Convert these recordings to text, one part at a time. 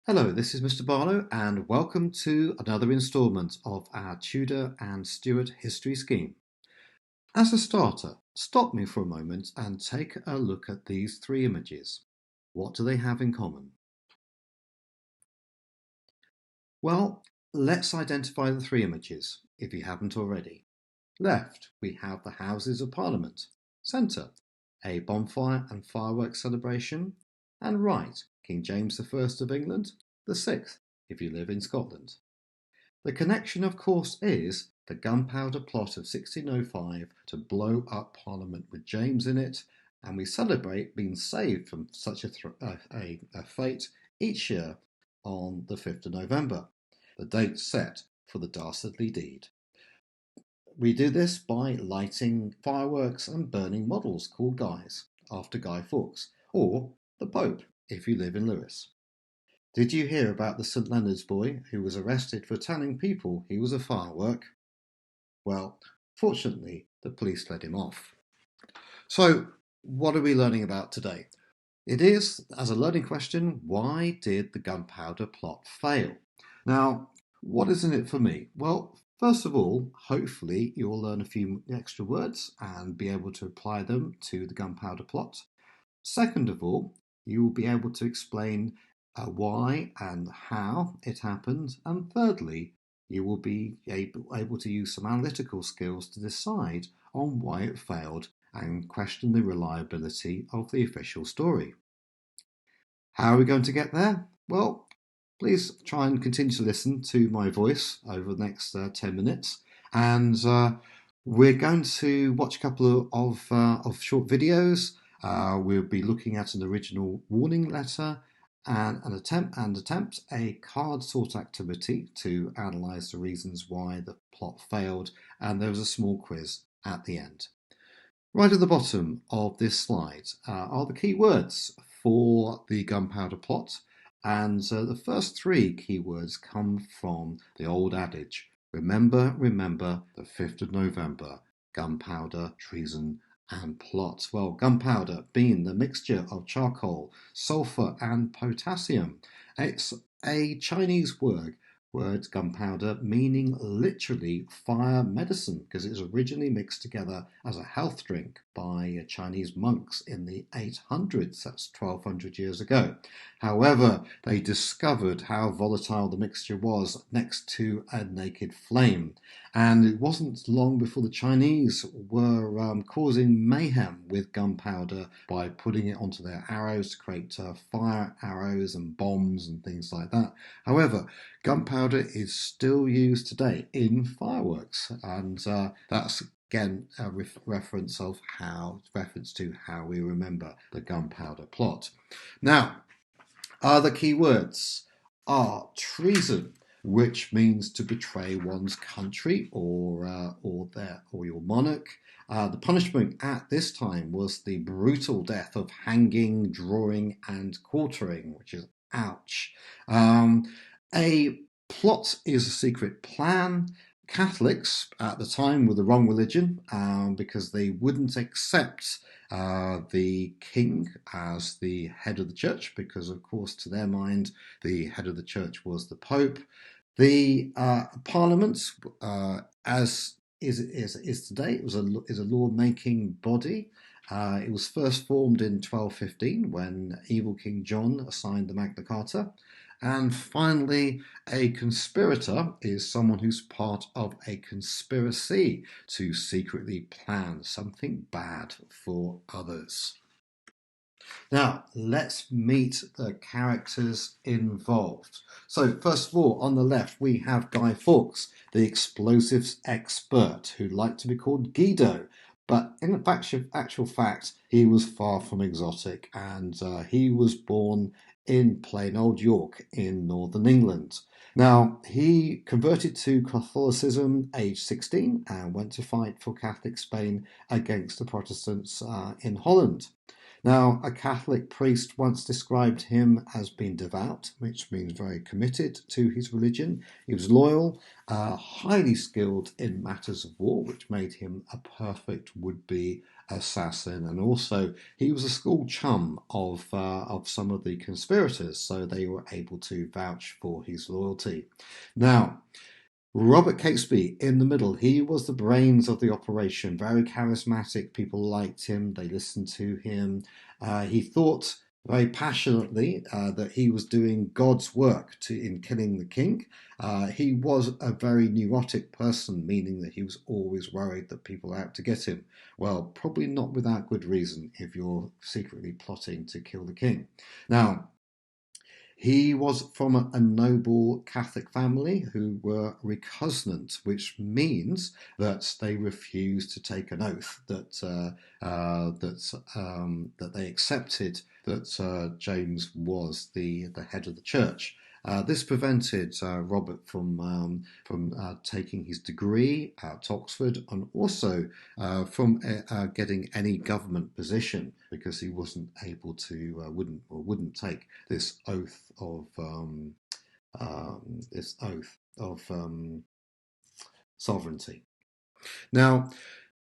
Hello, this is Mr. Barlow, and welcome to another instalment of our Tudor and Stuart history scheme. As a starter, stop me for a moment and take a look at these three images. What do they have in common? Well, let's identify the three images, if you haven't already. Left, we have the Houses of Parliament. Centre, a bonfire and fireworks celebration. And right, King James I of England, the 6th, if you live in Scotland. The connection, of course, is the Gunpowder Plot of 1605 to blow up Parliament with James in it, and we celebrate being saved from such a fate each year on the 5th of November, the date set for the dastardly deed. We do this by lighting fireworks and burning models called Guys, after Guy Fawkes, or the Pope if you live in Lewes. Did you hear about the St Leonard's boy who was arrested for telling people he was a firework? Well, fortunately, the police let him off. So, what are we learning about today? It is, as a learning question, why did the gunpowder plot fail? Now, what is in it for me? Well, first of all, hopefully you'll learn a few extra words and be able to apply them to the gunpowder plot. Second of all, you will be able to explain why and how it happened. And thirdly, you will be able to use some analytical skills to decide on why it failed and question the reliability of the official story. How are we going to get there? Well, please try and continue to listen to my voice over the next 10 minutes. And we're going to watch a couple of short videos. We'll be looking at an original warning letter and attempt a card sort activity to analyse the reasons why the plot failed. And there was a small quiz at the end. Right at the bottom of this slide are the key words for the gunpowder plot, and the first three keywords come from the old adage, remember, remember the 5th of November, gunpowder, treason and plot. Well, gunpowder being the mixture of charcoal, sulfur and potassium. It's a Chinese word gunpowder, meaning literally fire medicine, because it was originally mixed together as a health drink by Chinese monks in the 800s, that's 1200 years ago. However, they discovered how volatile the mixture was next to a naked flame, and it wasn't long before the Chinese were causing mayhem with gunpowder by putting it onto their arrows to create fire arrows and bombs and things like that. However, gunpowder is still used today in fireworks, and that's again a reference to how we remember the gunpowder plot. Now, other key words are treason, which means to betray one's country or your monarch. The punishment at this time was the brutal death of hanging, drawing, and quartering, which is ouch. A plot is a secret plan. Catholics at the time were the wrong religion because they wouldn't accept the king as the head of the church, because, of course, to their mind, the head of the church was the Pope. The Parliament, as is today, is a law-making body. It was first formed in 1215 when evil King John assigned the Magna Carta. And finally, a conspirator is someone who's part of a conspiracy to secretly plan something bad for others. Now, let's meet the characters involved. So, first of all, on the left, we have Guy Fawkes, the explosives expert, who liked to be called Guido. But in actual fact, he was far from exotic, and he was born in plain old York in northern England. Now, he converted to Catholicism aged 16 and went to fight for Catholic Spain against the Protestants in Holland. Now, a Catholic priest once described him as being devout, which means very committed to his religion. He was loyal, highly skilled in matters of war, which made him a perfect would-be assassin, and also he was a school chum of some of the conspirators, so they were able to vouch for his loyalty. Now, Robert Catesby in the middle, he was the brains of the operation, very charismatic. People liked him, they listened to him. He thought very passionately that he was doing God's work in killing the king. He was a very neurotic person, meaning that he was always worried that people were out to get him. Well, probably not without good reason if you're secretly plotting to kill the king. Now, he was from a noble Catholic family who were recusant, which means that they refused to take an oath, that they accepted that James was the head of the church. This prevented Robert from taking his degree at Oxford, and also from getting any government position, because he wasn't able to wouldn't take this oath of sovereignty. Now,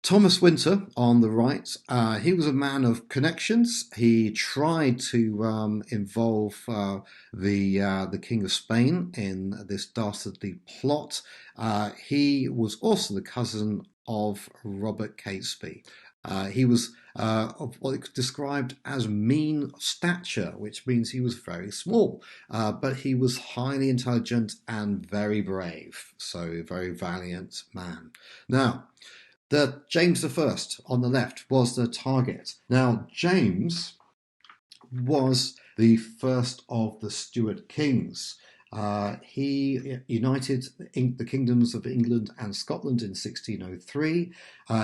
Thomas Winter on the right, he was a man of connections. He tried to involve the King of Spain in this dastardly plot. He was also the cousin of Robert Catesby. He was of what is described as mean stature, which means he was very small, but he was highly intelligent and very brave, so a very valiant man. Now, the James I on the left was the target. Now, James was the first of the Stuart kings. He united the kingdoms of England and Scotland in 1603.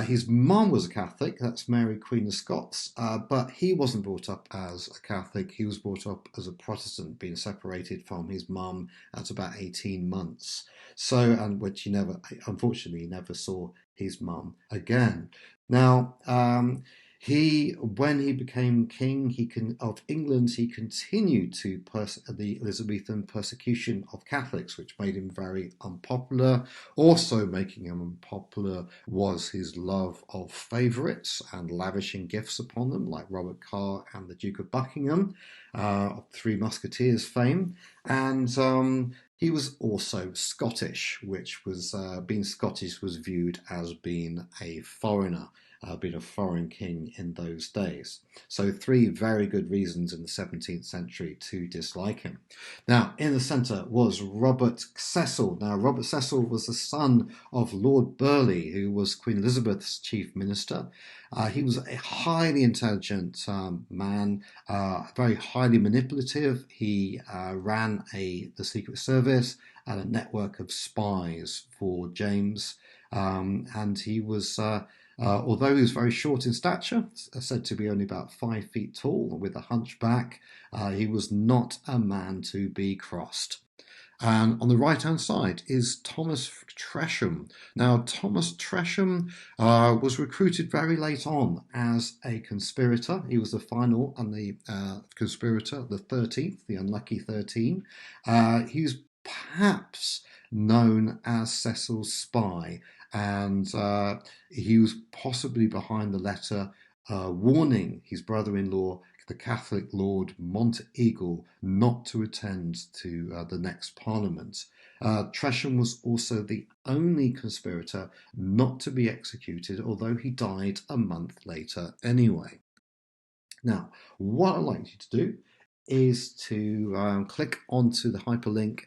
His mum was a Catholic, that's Mary, Queen of Scots, but he wasn't brought up as a Catholic. He was brought up as a Protestant, being separated from his mum at about 18 months. So, and which he never, unfortunately, never saw his mum again. Now, when he became king of England, he continued to the Elizabethan persecution of Catholics, which made him very unpopular. Also making him unpopular was his love of favourites and lavishing gifts upon them, like Robert Carr and the Duke of Buckingham, of Three Musketeers fame. And he was also Scottish, which was being Scottish was viewed as being a foreigner. Been a foreign king in those days. So three very good reasons in the 17th century to dislike him. Now, in the centre was Robert Cecil. Now, Robert Cecil was the son of Lord Burleigh, who was Queen Elizabeth's chief minister. He was a highly intelligent man, very highly manipulative. He ran the Secret Service and a network of spies for James, and he was... although he was very short in stature, said to be only about 5 feet tall with a hunchback, he was not a man to be crossed. And on the right-hand side is Thomas Tresham. Now, Thomas Tresham was recruited very late on as a conspirator. He was the final and the conspirator, the 13th, the unlucky 13. He's perhaps known as Cecil's spy, and he was possibly behind the letter warning his brother-in-law, the Catholic Lord Monteagle, not to attend to the next Parliament. Tresham was also the only conspirator not to be executed, although he died a month later anyway. Now, what I'd like you to do is to click onto the hyperlink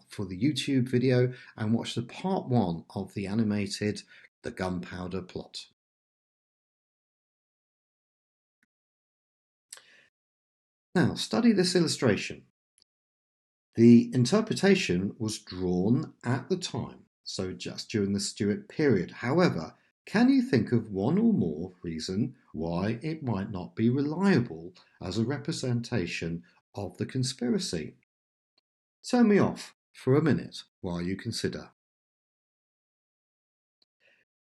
for the YouTube video and watch the part 1 of the animated The Gunpowder Plot. Now, study this illustration. The interpretation was drawn at the time, so just during the Stuart period. However, can you think of one or more reason why it might not be reliable as a representation of the conspiracy? Turn me off for a minute while you consider.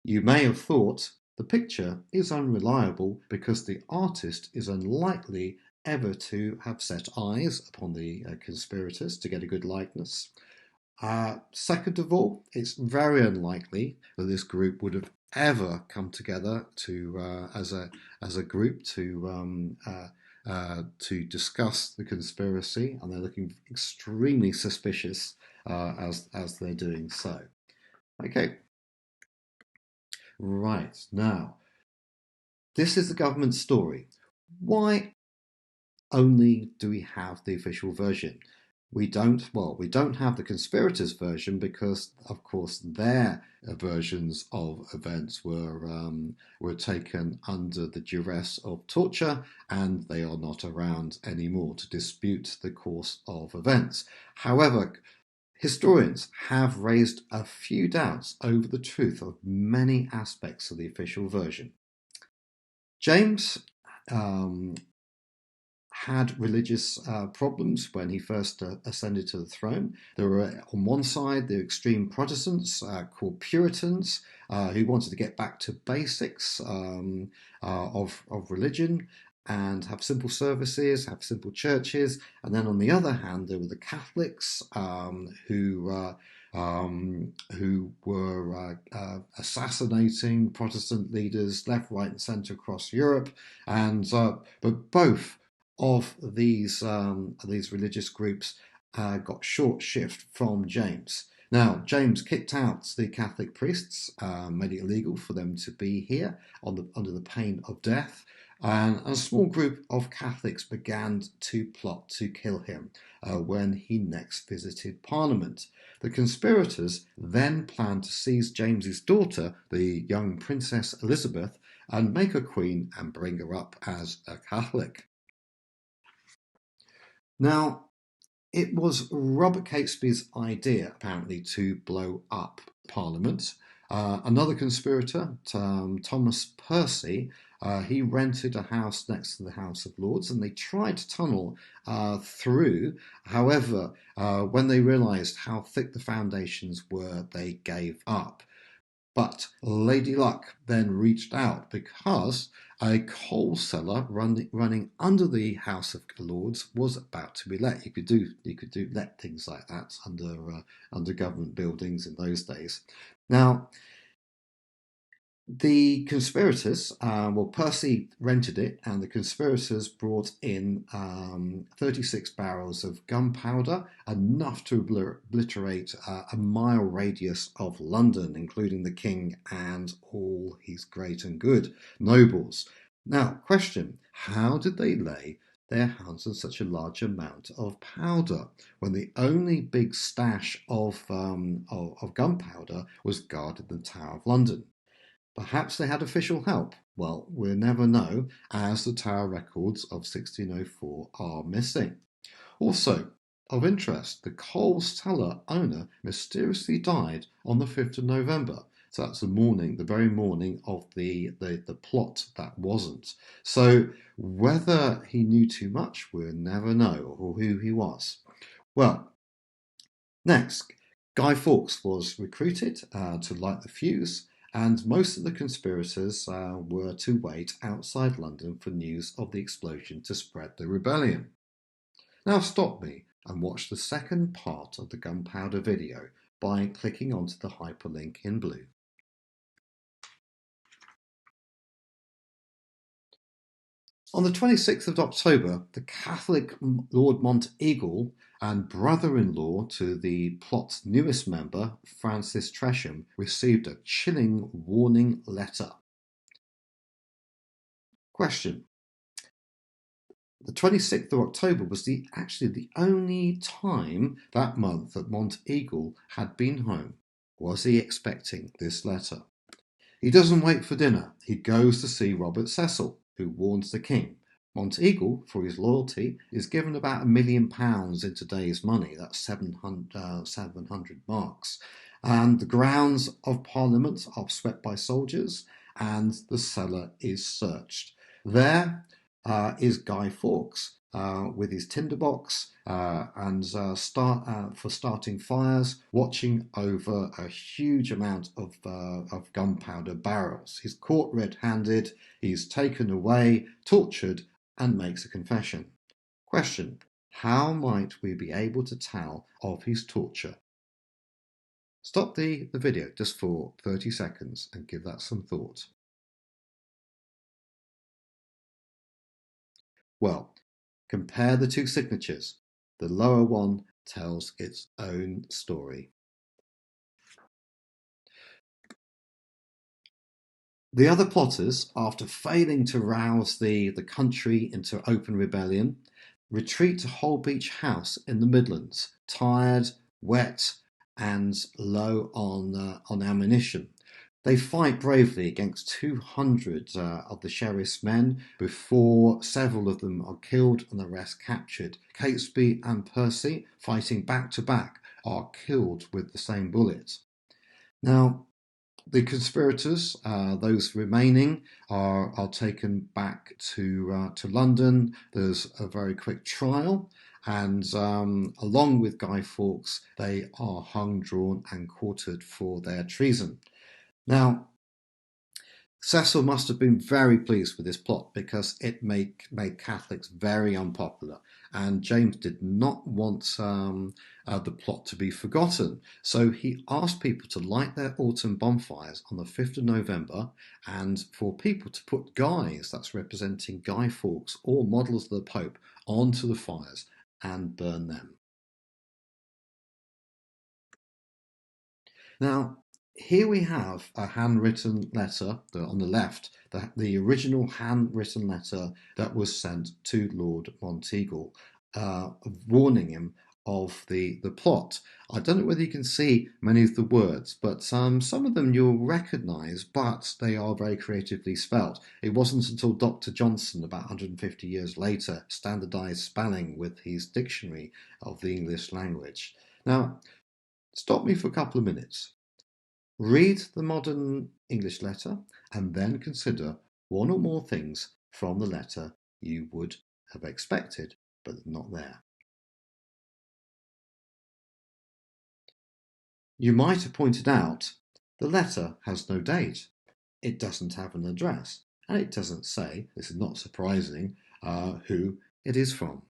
You may have thought the picture is unreliable because the artist is unlikely ever to have set eyes upon the conspirators to get a good likeness. Second of all, it's very unlikely that this group would have ever come together as a group to discuss the conspiracy, and they're looking extremely suspicious as they're doing so. Okay, right now, this is the government story. Why only do we have the official version? We don't have the conspirators' version because, of course, their versions of events were taken under the duress of torture, and they are not around anymore to dispute the course of events. However, historians have raised a few doubts over the truth of many aspects of the official version. James had religious problems when he first ascended to the throne. There were, on one side, the extreme Protestants called Puritans who wanted to get back to basics of religion and have simple services, have simple churches. And then on the other hand, there were the Catholics who were assassinating Protestant leaders left, right, and centre across Europe. And but both of these religious groups got short shift from James. Now, James kicked out the Catholic priests, made it illegal for them to be here under the pain of death, and a small group of Catholics began to plot to kill him when he next visited Parliament. The conspirators then planned to seize James's daughter, the young Princess Elizabeth, and make her queen and bring her up as a Catholic. Now, it was Robert Catesby's idea, apparently, to blow up Parliament. Another conspirator, Thomas Percy, he rented a house next to the House of Lords, and they tried to tunnel through. However, when they realised how thick the foundations were, they gave up. But Lady Luck then reached out because a coal cellar running under the House of Lords was about to be let. You could do let things like that under government buildings in those days. Now, the conspirators, Percy rented it, and the conspirators brought in 36 barrels of gunpowder, enough to obliterate a mile radius of London, including the king and all his great and good nobles. Now, question, how did they lay their hands on such a large amount of powder when the only big stash of gunpowder was guarded in the Tower of London? Perhaps they had official help. Well, we'll never know, as the Tower records of 1604 are missing. Also, of interest, the coal cellar owner mysteriously died on the 5th of November. So that's the very morning of the plot that wasn't. So whether he knew too much, we'll never know, or who he was. Well, next, Guy Fawkes was recruited to light the fuse, and most of the conspirators were to wait outside London for news of the explosion to spread the rebellion. Now stop me and watch the second part of the gunpowder video by clicking onto the hyperlink in blue. On the 26th of October, the Catholic Lord Monteagle and brother-in-law to the plot's newest member, Francis Tresham, received a chilling warning letter. Question. The 26th of October was actually the only time that month that Monteagle had been home. Was he expecting this letter? He doesn't wait for dinner. He goes to see Robert Cecil, who warns the king. Monteagle, for his loyalty, is given about £1 million in today's money. That's 700 marks. And the grounds of Parliament are swept by soldiers, and the cellar is searched. There is Guy Fawkes with his tinderbox for starting fires, watching over a huge amount of gunpowder barrels. He's caught red-handed, he's taken away, tortured, and makes a confession. Question, how might we be able to tell of his torture? Stop the video just for 30 seconds and give that some thought. Well, compare the two signatures. The lower one tells its own story. The other plotters, after failing to rouse the country into open rebellion, retreat to Holbeach House in the Midlands, tired, wet, and low on ammunition. They fight bravely against 200 of the sheriff's men before several of them are killed and the rest captured. Catesby and Percy, fighting back to back, are killed with the same bullet. Now, the conspirators, those remaining, are taken back to London. There's a very quick trial, and along with Guy Fawkes, they are hung, drawn, and quartered for their treason. Now, Cecil must have been very pleased with this plot because it made Catholics very unpopular, and James did not want the plot to be forgotten. So he asked people to light their autumn bonfires on the 5th of November and for people to put guys, that's representing Guy Fawkes, or models of the Pope, onto the fires and burn them. Now, here we have a handwritten letter on the left, the original handwritten letter that was sent to Lord Monteagle, warning him of the plot. I don't know whether you can see many of the words, but some of them you'll recognise, but they are very creatively spelt. It wasn't until Dr. Johnson, about 150 years later, standardised spelling with his dictionary of the English language. Now, stop me for a couple of minutes. Read the modern English letter and then consider one or more things from the letter you would have expected but not there. You might have pointed out the letter has no date, it doesn't have an address, and it doesn't say, this is not surprising, who it is from.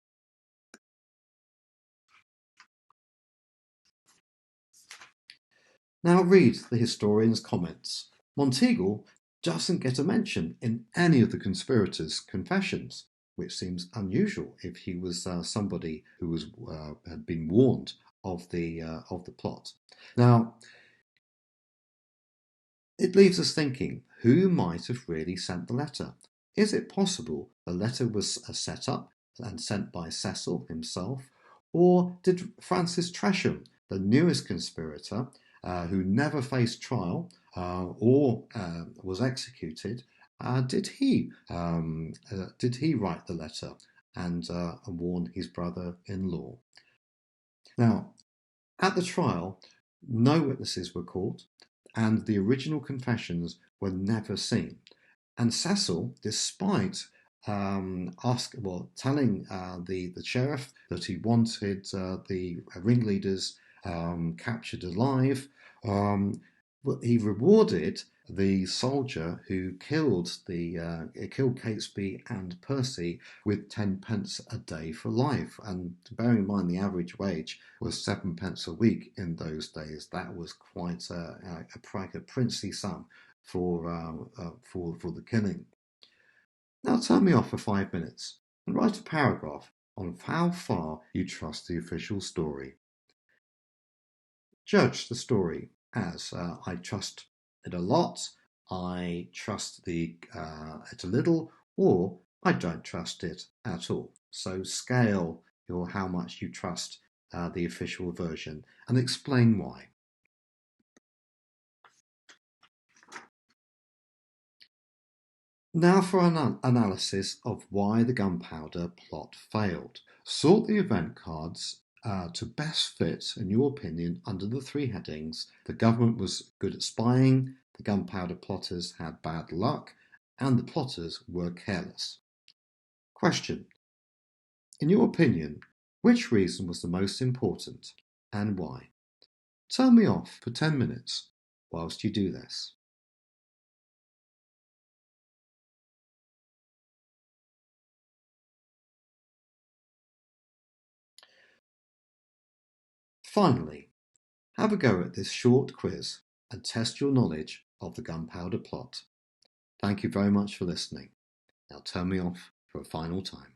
Now read the historian's comments. Monteagle doesn't get a mention in any of the conspirators' confessions, which seems unusual if he was somebody who had been warned of the plot. Now, it leaves us thinking, who might have really sent the letter? Is it possible the letter was set up and sent by Cecil himself, or did Francis Tresham, the newest conspirator, who never faced trial or was executed, did he write the letter and warn his brother-in-law? Now, at the trial, no witnesses were called, and the original confessions were never seen. And Cecil, despite telling the sheriff that he wanted the ringleaders captured alive, he rewarded the soldier who killed Catesby and Percy with 10 pence a day for life. And bearing in mind the average wage was 7 pence a week in those days, that was quite a princely sum for the killing. Now turn me off for 5 minutes and write a paragraph on how far you trust the official story. Judge the story as I trust it a lot, I trust it a little, or I don't trust it at all. So scale how much you trust the official version and explain why. Now for an analysis of why the gunpowder plot failed. Sort the event cards to best fit, in your opinion, under the three headings: the government was good at spying, the gunpowder plotters had bad luck, and the plotters were careless. Question: in your opinion, which reason was the most important and why? Turn me off for 10 minutes whilst you do this. Finally, Have a go at this short quiz and test your knowledge of the Gunpowder Plot. Thank you very much for listening. Now turn me off for a final time.